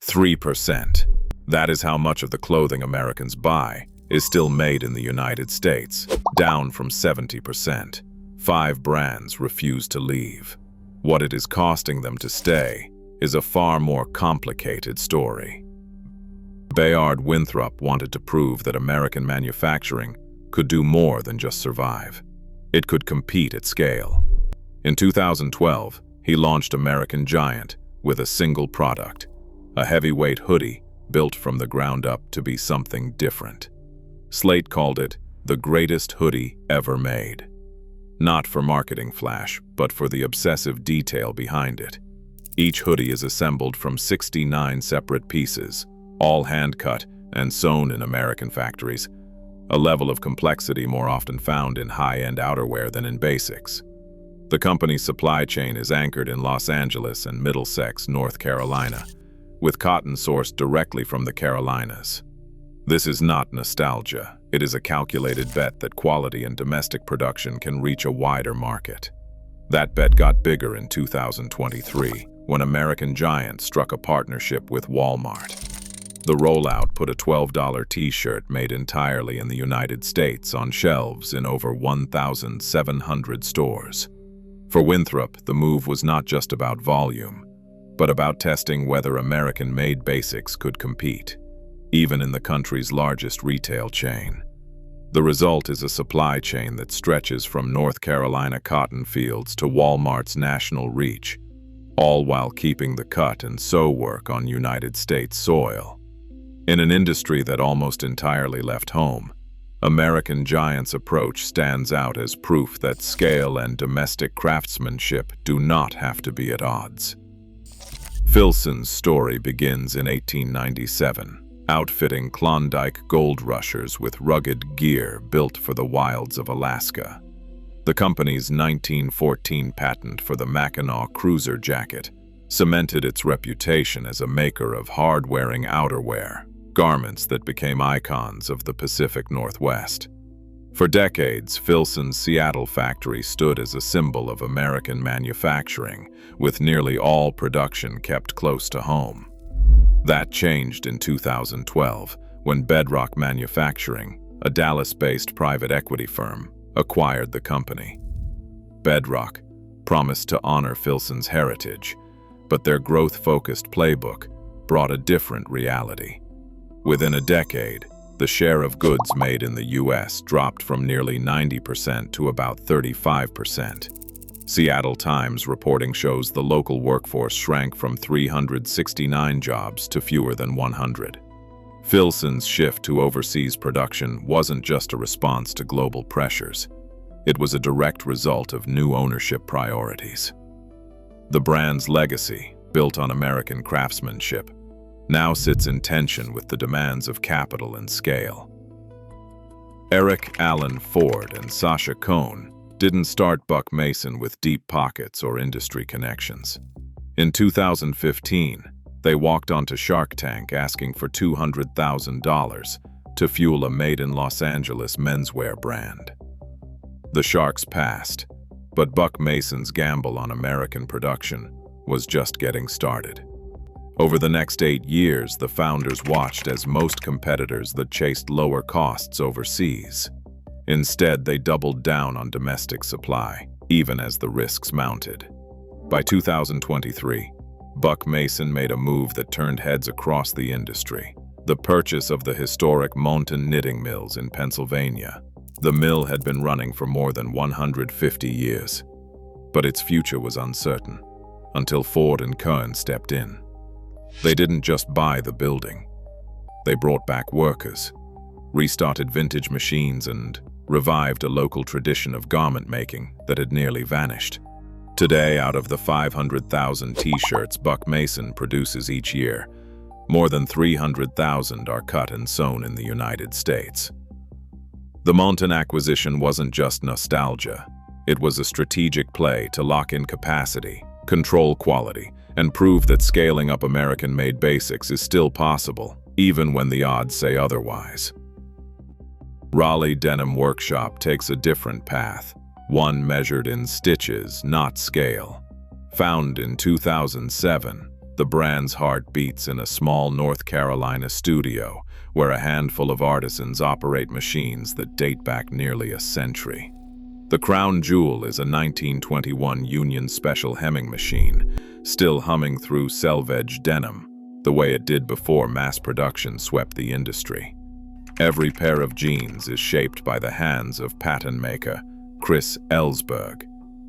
3%. That is how much of the clothing Americans buy is still made in the United States, down from 70%. 5 brands refuse to leave. What it is costing them to stay is a far more complicated story. Bayard Winthrop wanted to prove that American manufacturing could do more than just survive. It could compete at scale. In 2012, he launched American Giant with a single product, a heavyweight hoodie built from the ground up to be something different. Slate called it the greatest hoodie ever made. Not for marketing flash, but for the obsessive detail behind it. Each hoodie is assembled from 69 separate pieces, all hand-cut and sewn in American factories, a level of complexity more often found in high-end outerwear than in basics. The company's supply chain is anchored in Los Angeles and Middlesex, North Carolina, with cotton sourced directly from the Carolinas. This is not nostalgia. It is a calculated bet that quality and domestic production can reach a wider market. That bet got bigger in 2023, when American Giant struck a partnership with Walmart. The rollout put a $12 t-shirt made entirely in the United States on shelves in over 1,700 stores. For Winthrop, the move was not just about volume, but about testing whether American-made basics could compete, even in the country's largest retail chain. The result is a supply chain that stretches from North Carolina cotton fields to Walmart's national reach, all while keeping the cut and sew work on United States soil. In an industry that almost entirely left home, American Giant's approach stands out as proof that scale and domestic craftsmanship do not have to be at odds. Filson's story begins in 1897, outfitting Klondike gold rushers with rugged gear built for the wilds of Alaska. The company's 1914 patent for the Mackinaw cruiser jacket cemented its reputation as a maker of hard-wearing outerwear, garments that became icons of the Pacific Northwest. For decades, Filson's Seattle factory stood as a symbol of American manufacturing, with nearly all production kept close to home. That changed in 2012, when Bedrock Manufacturing, a Dallas-based private equity firm, acquired the company. Bedrock promised to honor Filson's heritage, but their growth-focused playbook brought a different reality. Within a decade, the share of goods made in the U.S. dropped from nearly 90% to about 35%. Seattle Times reporting shows the local workforce shrank from 369 jobs to fewer than 100. Filson's shift to overseas production wasn't just a response to global pressures. It was a direct result of new ownership priorities. The brand's legacy, built on American craftsmanship, now sits in tension with the demands of capital and scale. Eric Allen Ford and Sasha Cohn didn't start Buck Mason with deep pockets or industry connections. In 2015, they walked onto Shark Tank asking for $200,000 to fuel a made-in-Los Angeles menswear brand. The Sharks passed, but Buck Mason's gamble on American production was just getting started. Over the next 8 years, the founders watched as most competitors that chased lower costs overseas. Instead, they doubled down on domestic supply, even as the risks mounted. By 2023, Buck Mason made a move that turned heads across the industry: the purchase of the historic Mountain Knitting Mills in Pennsylvania. The mill had been running for more than 150 years, but its future was uncertain until Ford and Cohn stepped in. They didn't just buy the building. They brought back workers, restarted vintage machines, and revived a local tradition of garment making that had nearly vanished. Today, out of the 500,000 t-shirts Buck Mason produces each year, more than 300,000 are cut and sewn in the United States. The Mountain acquisition wasn't just nostalgia. It was a strategic play to lock in capacity, control quality, and prove that scaling up American-made basics is still possible, even when the odds say otherwise. Raleigh Denim Workshop takes a different path, one measured in stitches, not scale. Found in 2007, The brand's heart beats in a small North Carolina studio where a handful of artisans operate machines that date back nearly a century. The crown jewel is a 1921 Union Special hemming machine, still humming through selvedge denim, the way it did before mass production swept the industry. Every pair of jeans is shaped by the hands of pattern maker Chris Ellsberg,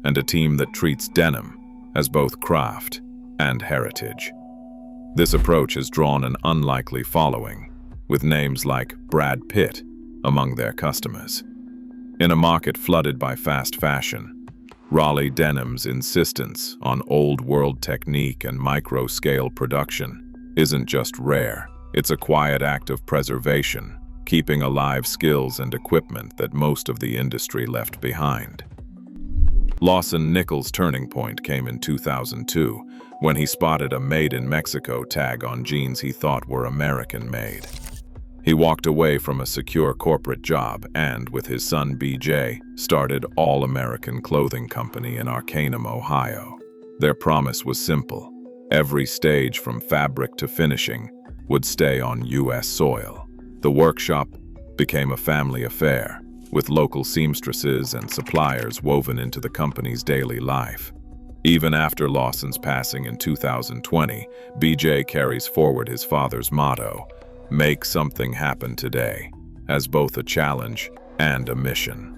and a team that treats denim as both craft and heritage. This approach has drawn an unlikely following, with names like Brad Pitt among their customers. In a market flooded by fast fashion, Raleigh Denim's insistence on old-world technique and micro-scale production isn't just rare, it's a quiet act of preservation, keeping alive skills and equipment that most of the industry left behind. Lawson Nichols' turning point came in 2002, when he spotted a Made in Mexico tag on jeans he thought were American-made. He walked away from a secure corporate job and, with his son BJ, started All-American Clothing Company in Arcanum, Ohio. Their promise was simple. Every stage from fabric to finishing would stay on U.S. soil. The workshop became a family affair, with local seamstresses and suppliers woven into the company's daily life. Even after Lawson's passing in 2020, BJ carries forward his father's motto, "Make something happen today," as both a challenge and a mission.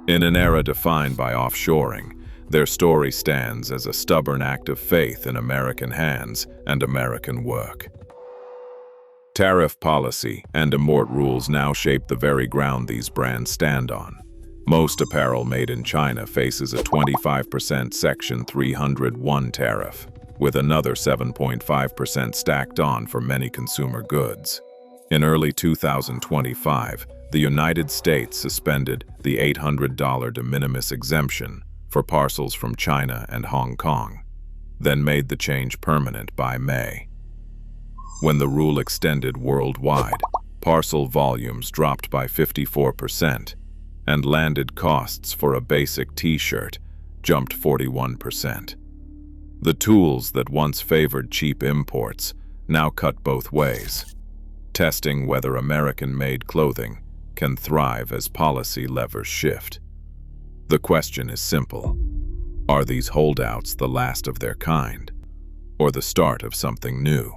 In an era defined by offshoring, their story stands as a stubborn act of faith in American hands and American work. Tariff policy and import rules now shape the very ground these brands stand on. Most apparel made in China faces a 25% Section 301 tariff, with another 7.5% stacked on for many consumer goods. In early 2025, the United States suspended the $800 de minimis exemption for parcels from China and Hong Kong, then made the change permanent by May. When the rule extended worldwide, parcel volumes dropped by 54%, and landed costs for a basic t-shirt jumped 41%. The tools that once favored cheap imports now cut both ways, testing whether American-made clothing can thrive as policy levers shift. The question is simple. Are these holdouts the last of their kind, or the start of something new?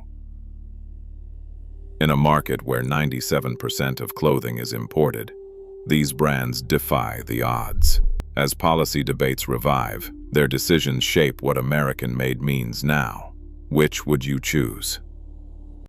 In a market where 97% of clothing is imported, these brands defy the odds. As policy debates revive, their decisions shape what American-made means now. Which would you choose?